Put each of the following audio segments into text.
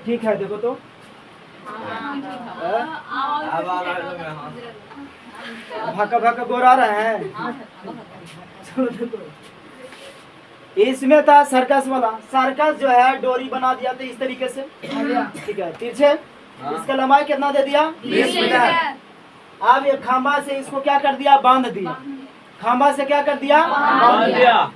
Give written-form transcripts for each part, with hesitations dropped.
ठीक है, देखो तो भाका भाका गोर आ रहा है। चलो देखो, इसमें था सर्कस वाला। सर्कस जो है डोरी बना दिया था इस तरीके से, ठीक है, तिरछे। इसका लंबाई कितना दे दिया? 20 मीटर। अब ये खंबा से इसको क्या कर दिया? बांध दिया। खंबा से क्या कर दिया? बांध दिया।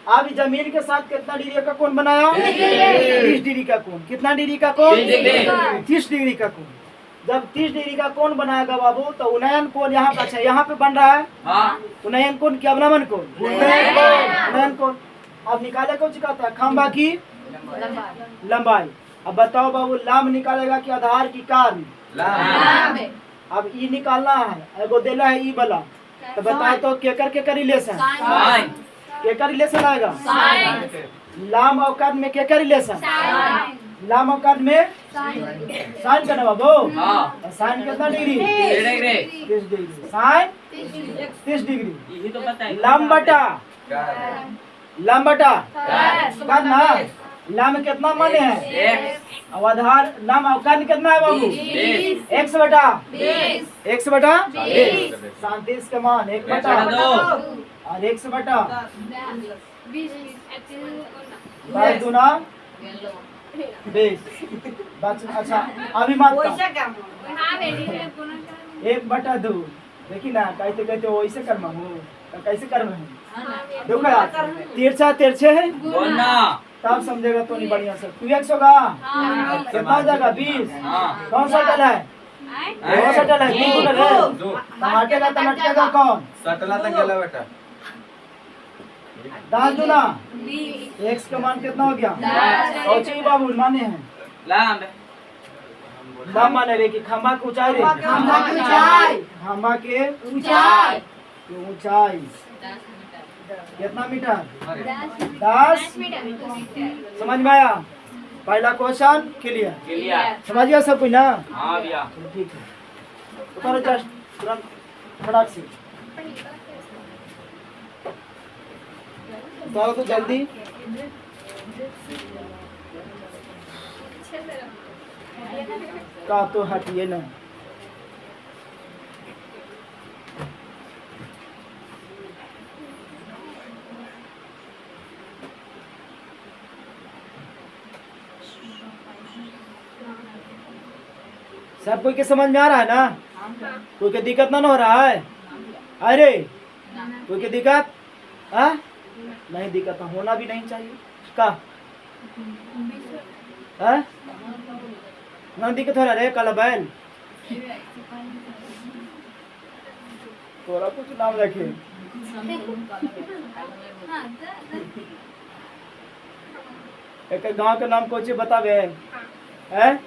अब जमीन के साथ कितना डिग्री का कोण बनाया? 30 डिग्री का कोण। कितना डिग्री का कोण? 30 डिग्री का कोण। जब 30 डिग्री का कोण बनाएगा बाबू, तो उन्नयन कोण यहाँ पे, अच्छा यहाँ पे बन रहा है उन्नयन कोण क्या? अवनमन कोण, उन्नयन कोण। अब निकाले कौन सिखाता है? खंबा की लंबाई। अब बताओ बाबू, लाम निकालेगा कि आधार की कार? अब ई निकालना है, एगो देला है ई वाला, तो बताओ तो केकर रिलेशन? केकर रिलेशन आएगा? लाम अवकाश में केकर रिलेशन? लाम अवकाश में साइन करना बाबू। साइन कितना डिग्री? 30 डिग्री। Sine 30 degree. लाम बटा करना। लाम कितना माने है? अब आधार लाम अवकाश कितना है बाबू? x बटा 37 का मान 1 बटा 2 और x बटा 22 दूना 20। अच्छा अभी मानता 1 बटा 2। देखी ना, कहते कहते वैसे कर्म हूँ, कैसे कर्म है? देखो यार, तिरछे है तब समझेगा तो नहीं बढ़िया से। 2x होगा कितना हो जाएगा? 20। कौन सा टल है? कौन सा टल है? 2 टमाटेगा टमाटेगा कौन? सटला तक गेला बेटा। 10 दूना x का मान कितना हो गया? सोचिए बाबू, माने हैं लाम माने रे कि खंबा की ऊंचाई रे, खंबा के ऊंचाई कितना मीटर? 10 मीटर। समझ में आया? पहला क्वेश्चन क्लियर? समझ गया सब कुछ ना? हाँ भैया। ठीक है, तो करो जस्ट तुरंत फटाक से बताओ तो जल्दी। का तो हटिए ना। सब कोई के समझ में आ रहा है ना? कोई के दिक्कत ना हो रहा है? अरे कोई के दिक्कत नहीं? दिक्कत होना भी नहीं चाहिए का? ना दिक्कत हो रहा है? कल बैल थोड़ा कुछ नाम रखे। एक गांव का नाम कोची बतावे है?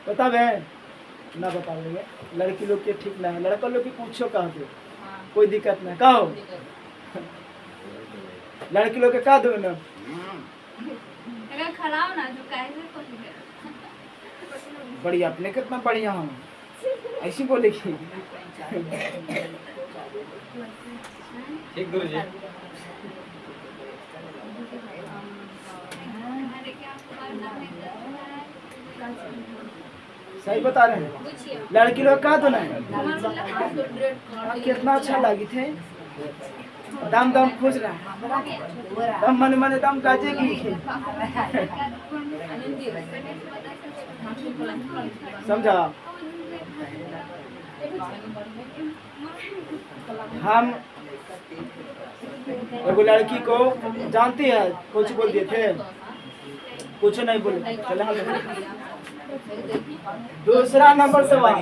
बतावे ना? बतावेंगे लड़की लोग के ठीक ना है, लड़का लोग की पूछो कहा दो, कोई दिक्कत नहीं। कहो लड़की लोग के कहा दो ना? बढ़िया, अपने कितना बढ़िया हूँ ऐसी बोलेगी। ठीक गुरुजी। सही बता रहे हैं। लड़की लोग कहा तो नहीं? कितना अच्छा लगी थे। दम दम खुश रहा, दम मन मन दम काजे की। समझा? हम एगो लड़की को जानती है, कुछ बोल दिए थे, कुछ नहीं बोले। चले दूसरा नंबर सवाल।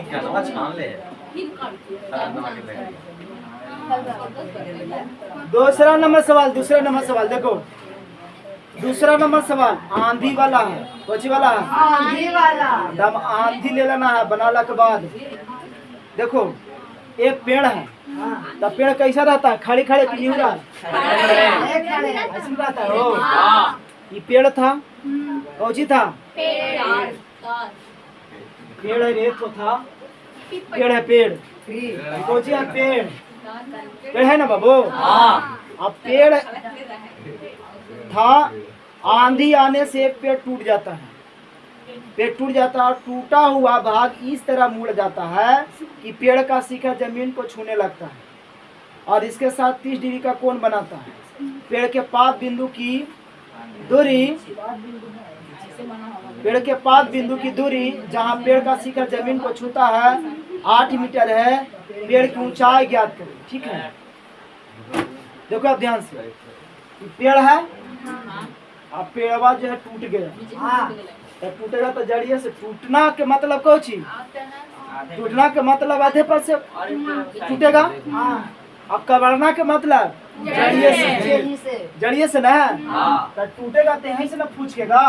दूसरा नंबर सवाल देखो। दूसरा नंबर सवाल आंधी वाला है। कौची वाला है? आंधी वाला। दम आंधी ले लेना है बनाला के बाद। देखो एक पेड़ है, तो पेड़ कैसा रहता है? खड़े खड़े की नहीं रहता है? ये पेड़ था, कौची था? पेड़ है रे, तो था पेड़ है, पेड़ कौची है? पेड़ है ना बाबू? अब पेड़ था, आंधी आने से एक पेड़ टूट जाता है, पेड़ टूट जाता है और टूटा हुआ भाग इस तरह मुड़ जाता है कि पेड़ का शिखर जमीन को छूने लगता है और इसके साथ 30 डिग्री का कोण बनाता है। पेड़ के पाद बिंदु की दूरी जहाँ पेड़ का शिखर जमीन को छूता है 8 मीटर है। पेड़ की ऊंचाई ज्ञात करें। ठीक है, देखो आप ध्यान से, पेड़ है, अब पेड़वा जो है टूट गया, तो टूटेगा तो जड़िए से। टूटना के मतलब कौन चीज? टूटना के मतलब आधे पर से टूटेगा। अब कबरना के मतलब जड़िए से ना, तो टूटेगा तो यहीं से ना फूचकेगा।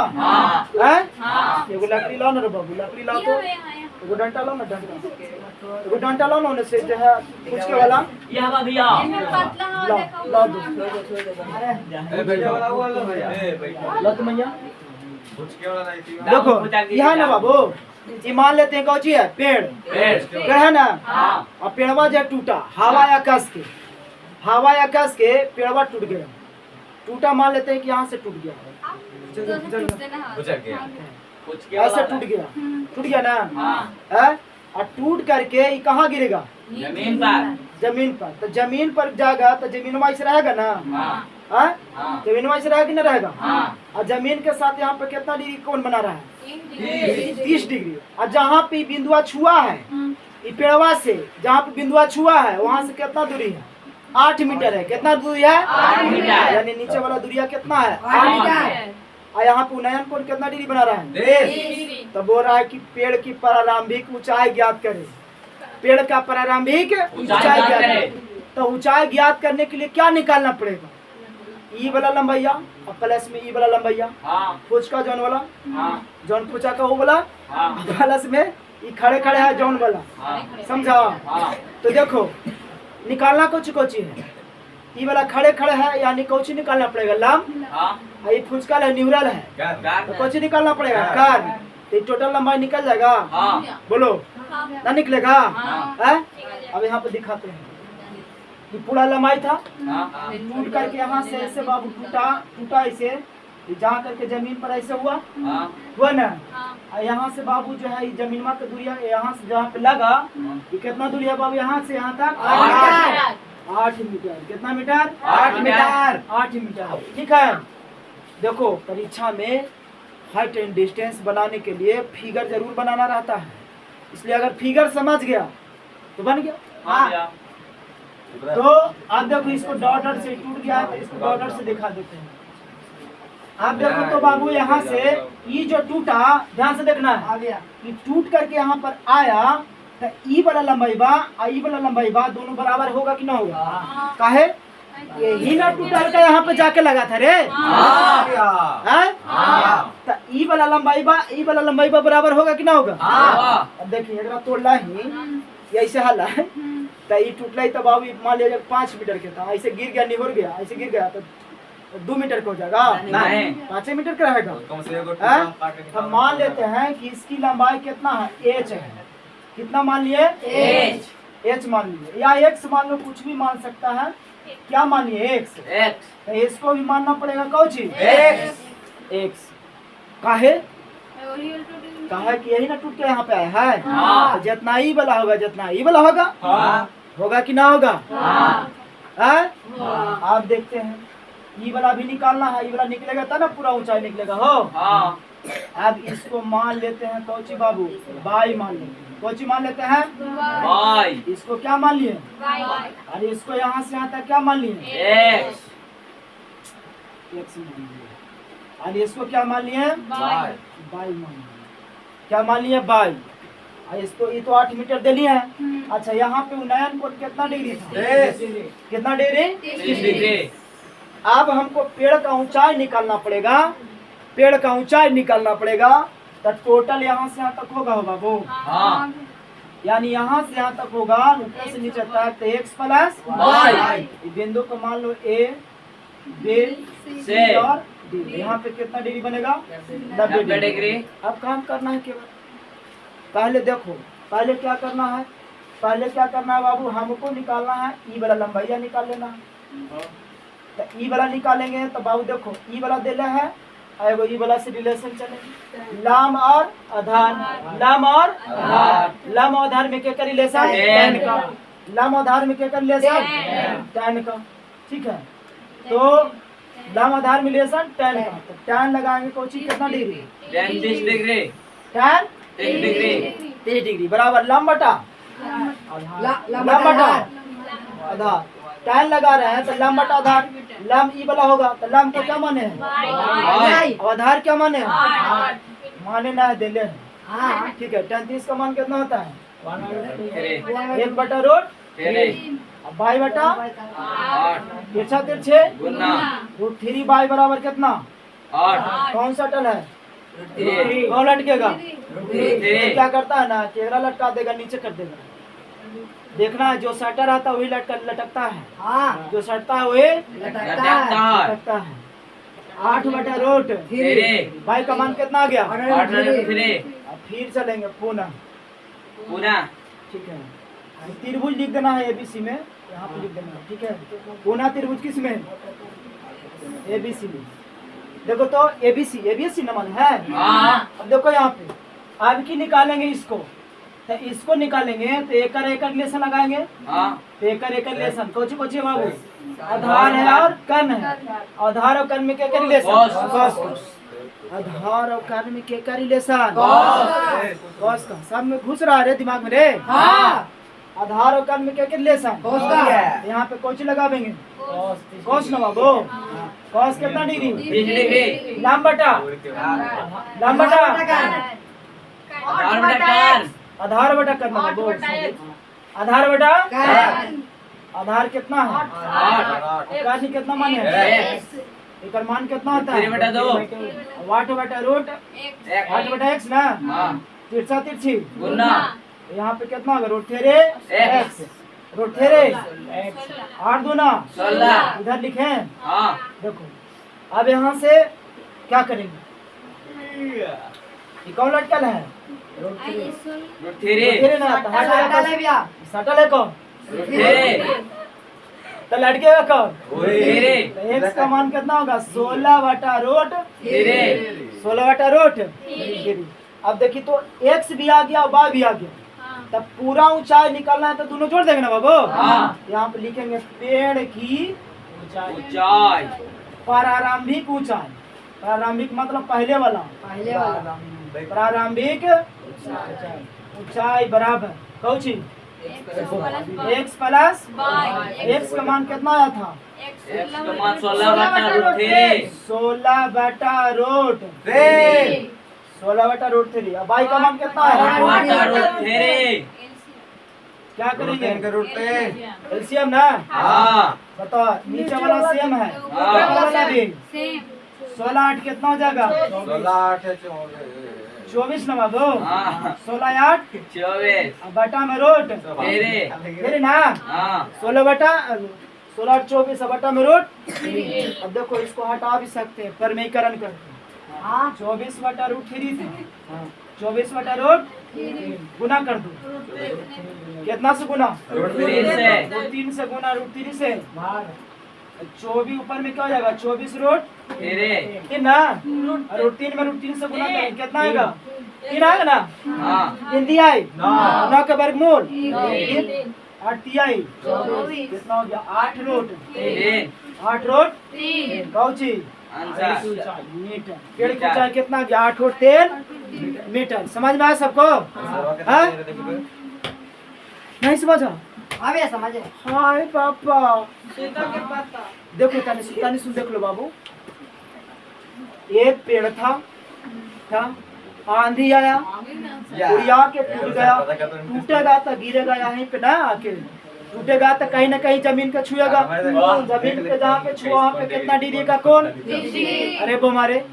एगो लकड़ी लाओ ना रे बाबू, लकड़ी लाओ तो एगो डंटा लाओ ना, एगो डंटा लाओ ना, उन्हें से जो है फूचके वाला लाओ दो। लो तो मैया देखो यहाँ ना बाबू, ये मान लेते हैं कौची है? पेड़ है ना। और पेड़वा जो टूटा हवा या कस के पेड़वा टूट गया। टूटा मान लेते हैं कि यहाँ से टूट गया, ऐसे टूट गया ना है। और टूट करके ये कहाँ गिरेगा? जमीन पर। तो जमीन पर जाएगा तो जमीन वाइस रहेगा ना, जमीन वाइस रहेगा कि ना रहेगा? और जमीन के साथ यहाँ पे कितना डिग्री कोण बना रहा है? 30 डिग्री। और जहाँ पे बिंदुआ छुआ है ये पेड़वा से, जहाँ पे बिंदुआ छुआ है वहाँ से कितना दूरी है? 8 मीटर है। कितना दूरी है? 8 मीटर। यानी नीचे वाला दूरिया कितना है? 8 मीटर। और यहाँ पे उन्नयन कोण कितना डिग्री बना रहा है? 10। तो बोल रहा है कि पेड़ की प्रारंभिक ऊंचाई ज्ञात करें। पेड़ का प्रारंभिक ऊंचाई ज्ञात करें। तो ऊंचाई ज्ञात करने के लिए क्या निकालना पड़ेगा? ई वाला लंबाइया और प्लस में ई वाला लंबाइया, फुचका जौन वाला, जौन फुचा का वो वाला, प्लस में ये खड़े है जौन वाला, समझा? तो देखो निकालना कुछ है, ये वाला खड़े है यानी कौची निकालना पड़ेगा? लंब। ये फुचका है न्यूरल है, तो कौची निकालना पड़ेगा? कर्व। तो टोटल लंबाई निकल जाएगा। बोलो ना निकलेगा? अब यहाँ पे दिखाते हैं कि पूरा लंबाई था, टूट करके यहाँ से ऐसे बाबू टूटा ऐसे, जहाँ करके जमीन पर ऐसे हुआ ना। यहाँ से बाबू जो है जमीनमा का दूरिया यहाँ से जहाँ पे लगा, ये कितना दूरी है बाबू? यहाँ से यहाँ तक 8 मीटर। कितना मीटर? 8 मीटर। 8 मीटर। ठीक है, देखो परीक्षा में हाइट एंड डिस्टेंस बनाने के लिए फिगर जरूर बनाना रहता है, इसलिए अगर फिगर समझ गया तो बन गया। तो आप देखो इसको डॉटर से टूट गया है, तो इसको डॉटर से दिखा देते हैं। आप देखो तो बाबू यहाँ से ये जो टूटा, ध्यान से देखना है, ये टूट करके यहाँ पर आया, तो ई वाला लंबाई बा दोनों बराबर होगा कि ना होगा? काहे? यही ना टूटा का यहाँ पे जाके लगा था रे। तो ई वाला लंबाई बा बराबर होगा कि ना होगा? अब देखिए अगर तोड़ला ही ऐसे हल है, तो ये टूटला तो बाबू मान लिया 5 मीटर के था, ऐसे गिर गया, निहुर गया, ऐसे गिर गया तो 2 मीटर का हो जाएगा? नहीं, 5 मीटर का रहेगा। हम मान लेते हैं कि इसकी लंबाई कितना है? h है। कितना मान लिए? h मान लिए, या x मान लो, कुछ भी मान सकता है। क्या मान लिए? x। तो इसको भी मानना पड़ेगा कौन चीज? x। काहे कि यही ना टूट के यहाँ पे आया है। तो जितना ई वाला होगा होगा कि ना होगा? आप देखते हैं ई वाला भी निकालना है, ई वाला निकलेगा तब ना पूरा ऊंचाई निकलेगा हो। अब इसको मान लेते हैं कौची बाबू? बाई मान लेते हैं। कौची मान लेते हैं? बाई। इसको क्या मान लिए? और इसको यहाँ से यहाँ तक क्या मान लिए? एक्स मान लिए। और इसको क्या मान लिए? बाई मान लिए। क्या मान लिए? बाई। और इसको ये तो 8 मीटर दे लिए है। अच्छा यहाँ पे उन्नयन कोण कितना डिग्री था? कितना डिग्री? 30 डिग्री। अब हमको पेड़ का ऊंचाई निकालना पड़ेगा। तो टोटल यहाँ से यहाँ तक होगा बाबू? यानी यहाँ से यहाँ तक होगा, ऊपर से नीचे तक, तो x प्लस वाई। बिंदु को मान लो A, B, C और D। यहाँ पे कितना डिग्री बनेगा? 90 डिग्री। अब काम करना है केवल, पहले देखो, पहले क्या करना है बाबू? हमको निकालना है ई वाला लंबाइया निकाल लेना है। तो ई वाला निकालेंगे तो बाबू देखो ई वाला दे है एगो ई वाला से रिलेशन चले लम और आधार, लम और आधार, लम और आधार में क्या कर रिलेशन tan का, लम और आधार में क्या कर रिलेशन tan का, ठीक है। तो लम आधार में रिलेशन tan का, तो tan लगाएंगे कोची कितना degree, tan 30 degree, tan 30 degree, 30 degree बराबर लम बटा लम बटा आधार, tan लगा रहे हैं तो लम बटा आधार, लम ई वाला होगा तो लम को क्या माने है और आधार क्या माने है, माने ना है दिले है, ठीक है। tan 30 का मान कितना होता है 1 बटा रूट 22 बटा 8 तिरछा तिरछे गुना रूट 3 बाई बराबर कितना 8 कौन सा टल है, 3 कौन लटकेगा, 3 क्या करता है ना केवरा लटका देगा नीचे कर देगा, देखना है जो सटर आता है वही लटकता है, जो सटता है वही लटकता है। 8 बटा रूट 3 भाई का मान कितना आ गया 8 3 अब फिर चलेंगे पुनः, पुनः ठीक है। त्रिभुज लिख देना है एबीसी में, यहाँ पे लिख देना है, ठीक है। पुनः त्रिभुज किस में एबीसी में, देखो तो एबीसी एबीसी नमन है, अब देखो यहाँ पे अब की निकालेंगे इसको, तो इसको निकालेंगे तो एकड़ एकड़ रिलेशन लगाएंगे, तो एकड़ एकड़ रिलेशन कोची कोची बाबू आधार है और कर्ण है, आधार और कर्ण में क्या रिलेशन आधार और कर्ण में क्या रिलेशन कॉस का, सब में घुस रहा है दिमाग में रे, आधार और कर्ण में क्या रिलेशन यहाँ पे कोची लगावेंगे कॉस ना बाबू, कॉस कितना डिग्री 20 डिग्री, लम बटा आधार बटा करना बाबू, आधार बटा आधार कितना है 8 कर्ण कितना मान है, एक मान कितना होता है 3 बटा 2 8 बटा रूट 8 बटा x ना, तिरछा तिरछी गुना, यहाँ पे कितना होगा रूट 3 x, रूट 3 8 दूना 16, इधर लिखे, हाँ देखो अब यहाँ से क्या करेंगे, ये कौन लटकल है रूट 3 ना, तो सटल है कौन तो लटकेगा कौन, तो x का मान कितना होगा 16 बटा रूट 16 बटा रूट 3। अब देखिए तो x भी आ गया y भी आ गया, तब पूरा ऊंचाई निकालना है तो दोनों जोड़ देंगे ना बाबू, यहाँ पे लिखेंगे पेड़ की ऊंचाई, प्रारंभिक ऊंचाई, प्रारंभिक मतलब पहले वाला प्रारंभिक ऊंचाई बराबर कौची x प्लस x का मान कितना आया था x का मान 16 बटा रूट 3, 16 बटा रूट 16 बटा रूट 3। अब y का मान कितना बटा है रूट 3, क्या करेंगे रूट एलसीएम ना, हाँ बताओ नीचे वाला सेम है, ऊपर वाला भी 16 8 कितना हो जाएगा 24 ना बाबू, 16 8 24 बटा में रूट 3 ना, हाँ 16 बटा 16 8 24 बटा में रूट 3। अब देखो इसको हटा भी सकते हैं परमीकरण करके, 24 बटा रूट 3 था, 24 बटा रूट गुना कर दो, कितना से गुना रूट 3 से, रूट 3 से गुना रूट 3 से 24 ऊपर में क्या हो जाएगा 24 रूट 3 ना, और रूट 3 में रूट 3 से गुना करेंगे कितना आएगा 3 आएगा ना, हाँ हिंदी आई 9 का वर्गमूल 8 तिहाई कितना हो गया 8 रूट 8 रूट कौची आंसर मीटर, पेड़ की ऊंचाई कितना गया 8 फुट 3 मीटर। समझ में आया सबको, हाँ नहीं समझा अबे समझे हाय पापा देखो तानी सुन देख लो बाबू, एक पेड़ था आंधी आया उड़िया के टूट गया, टूटेगा तो गिरेगा यहीं पे ना आके, टूटेगा तो कहीं ना कहीं जमीन पे छुएगा, जमीन पे जहाँ पे छुआ वहाँ पे कितना डिग्री का कोण, अरे वो मारे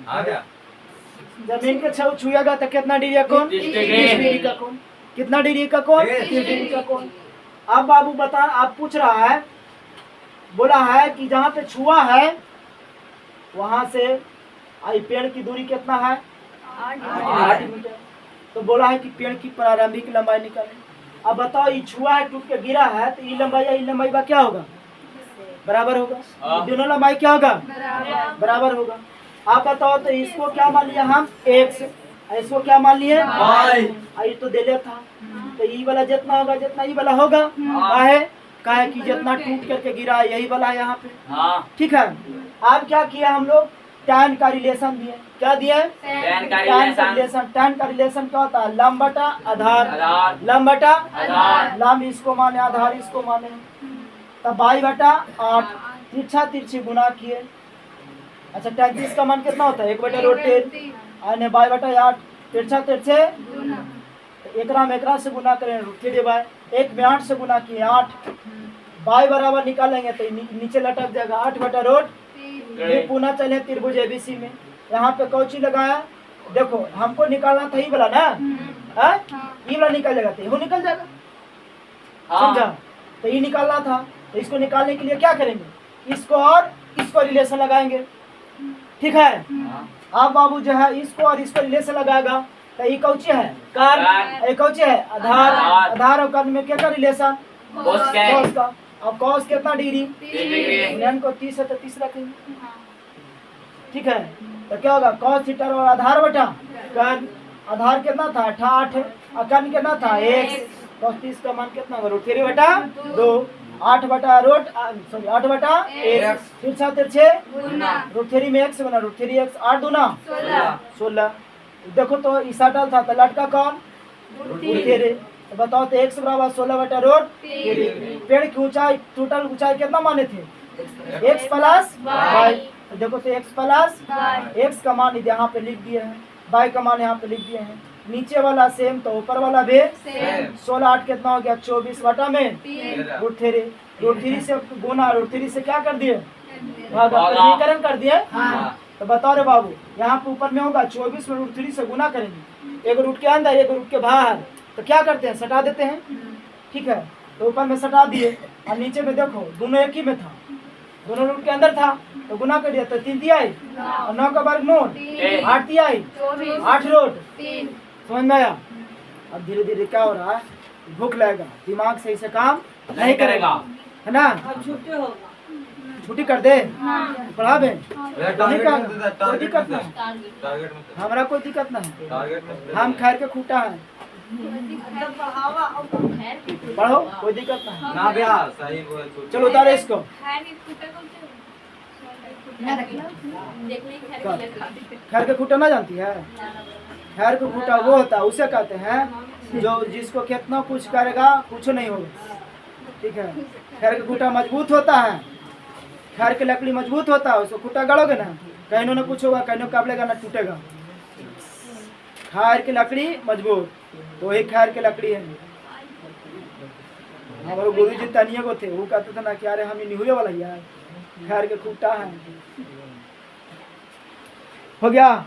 जमीन पे छुएगा तो कितना डिग्री का कोण 30 डिग्री का कोण, कितना डिग्री का कोण 30 डिग्री का कोण। अब बाबू बता, आप पूछ रहा है, बोला है कि जहाँ पे छुआ है वहां से आई पेड़ की दूरी कितना है 8 मीटर, तो बोला है कि पेड़ की प्रारंभिक लंबाई निकालें। अब बताओ ये छुआ है टूट के गिरा है तो ये लंबाई या ये लंबाई क्या होगा बराबर होगा, दोनों लंबाई क्या होगा बराबर होगा। आप बताओ तो इसको क्या मान लिया हम x, इसको क्या मान लिए y। ये तो दिले था, तो ई वाला जितना होगा जितना ई वाला होगा, काहे कि जितना टूट करके गिरा है यही वाला है यहाँ पे। हाँ ठीक है, अब क्या किया हम लोग, tan का रिलेशन दिए, क्या दिए, tan का tan का रिलेशन रिलेशन। tan का रिलेशन क्या होता है, लंब बटा आधार, आधार लंब बटा आधार लंब इसको माने आधार इसको माने, तब बाई बटा 8, तिरछा तिरछी गुना किए। अच्छा 33 का मान कितना होता है, 1/√3 आने बाई बटा 8, तिरछा तिरछे एकरा में एकरा से गुना करें √3 1 में 8 से गुना किए 8, बाई बराबर निकालेंगे तो नीचे लटक जाएगा 8/√3। फिर पुनः चले त्रिभुज एबीसी में, यहाँ पे कौची लगाया, देखो हमको निकालना था ये वाला ना, ये वाला निकल जाएगा तो ये निकल जाएगा, समझा, तो ये निकालना था, तो इसको निकालने के लिए क्या करेंगे, इसको और इसको रिलेशन लगाएंगे। ठीक है, अब बाबू जो है इसको और इसको रिलेशन लगाएगा, तो ये कौची है कर्ण, ये कौची है आधार, आधार और कर्ण में क्या का रिलेशन, cos का। अब cos कितना डिग्री, n को 30 है तो 30 रखेंगे। ठीक है, तो क्या होगा cos थीटा और आधार बटा कर्ण, आधार कितना था 8 और कर्ण कितना था 1, cos 30 का मान कितना होगा √3/2, 8/1, तिरछा तिरछे √3 में x बना, √3x 8 दूना 16। देखो तो ईसा डाल था तो लटका कौन, √3। तो बताओ तो x बराबर 16/√3। पेड़ की ऊंचाई टोटल ऊंचाई कितना माने थे, x प्लस y। तो देखो तो x प्लस x का मान यहाँ पे लिख दिए हैं, y का मान यहाँ पे लिख दिए हैं, नीचे वाला सेम तो ऊपर वाला भी 16 8 कितना हो गया 24 में √3 से गुना, √3 से क्या कर दिए समीकरण कर दिए। तो बताओ रे बाबू, यहाँ पे ऊपर में होगा 24 में √3 से गुना करेंगे, एक रूट के अंदर एक रूट के बाहर, तो क्या करते हैं सटा देते हैं। ठीक है, तो ऊपर में सटा दिए और नीचे में देखो दोनों एक ही में था, दोनों रूट के अंदर था तो गुना कर दिया, तो 3 दिया और 9 का वर्गमूल 8 दिया 8 रूट, समझ में आया। अब धीरे धीरे क्या हो रहा है, भूख लगेगा, दिमाग सही से काम नहीं करेगा, है ना, छुट्टी कर दे, पढ़ा बे, कोई दिक्कत नहीं, हमारा कोई दिक्कत नहीं, हम खैर के खूटा है, पढ़ो कोई दिक्कत नहीं ना भैया सही चलो उतारो इसको। खैर के खूटा ना जानती है, खैर के खूटा वो होता है, उसे कहते हैं जो जिसको कितना कुछ करेगा कुछ नहीं होगा। ठीक है, खैर के खूटा मजबूत होता है, खैर की लकड़ी मजबूत होता है, उसको खूटा गड़ोगे ना कहीं ना कुछ होगा, कहीं काबलेगा ना टूटेगा। खैर की लकड़ी मजबूत, तो वही खैर की लकड़ी है। हमारे गुरु जी तनिए को थे, वो कहते थे ना कि अरे हम निहुए वाला यार, खैर के खूटा है। हो गया।